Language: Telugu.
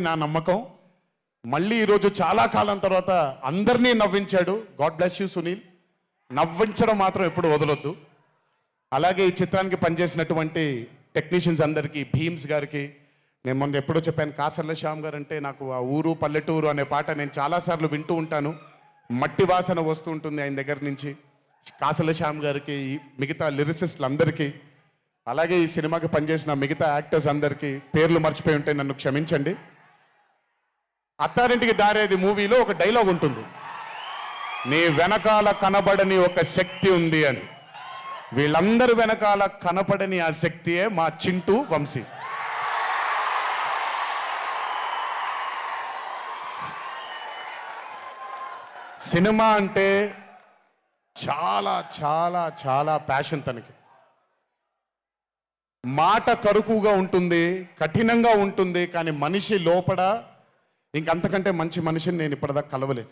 నా నమ్మకం మళ్ళీ ఈరోజు చాలా కాలం తర్వాత అందరినీ నవ్వించాడు. God bless you Sunil. నవ్వించడం మాత్రం ఎప్పుడు వదలొద్దు. అలాగే ఈ చిత్రానికి పనిచేసినటువంటి టెక్నీషియన్స్ అందరికీ, భీమ్స్ గారికి, నేను మొన్న ఎప్పుడో చెప్పాను, కాసర్ల శ్యామ్ గారు అంటే నాకు ఆ ఊరు పల్లెటూరు అనే పాట నేను చాలాసార్లు వింటూ ఉంటాను. మట్టి వాసన వస్తూ ఉంటుంది ఆయన దగ్గర నుంచి. కాసర్ల శ్యామ్ గారికి, మిగతా లిరిసిస్టులు అందరికీ, అలాగే ఈ సినిమాకి పనిచేసిన మిగతా యాక్టర్స్ అందరికీ పేర్లు మర్చిపోయి ఉంటే నన్ను క్షమించండి. అత్తారింటికి దారేది మూవీలో ఒక డైలాగ్ ఉంటుంది, నీ వెనకాల కనబడని ఒక శక్తి ఉంది అని. వీళ్ళందరి వెనకాల కనపడని ఆ శక్తియే మా చింటూ వంశీ. సినిమా అంటే చాలా చాలా చాలా ప్యాషన్ తనకి. మాట కరుకుగా ఉంటుంది, కఠినంగా ఉంటుంది, కానీ మనిషి లోపల ఇంకంతకంటే మంచి మనిషిని నేను ఇప్పటిదాకా కలవలేదు.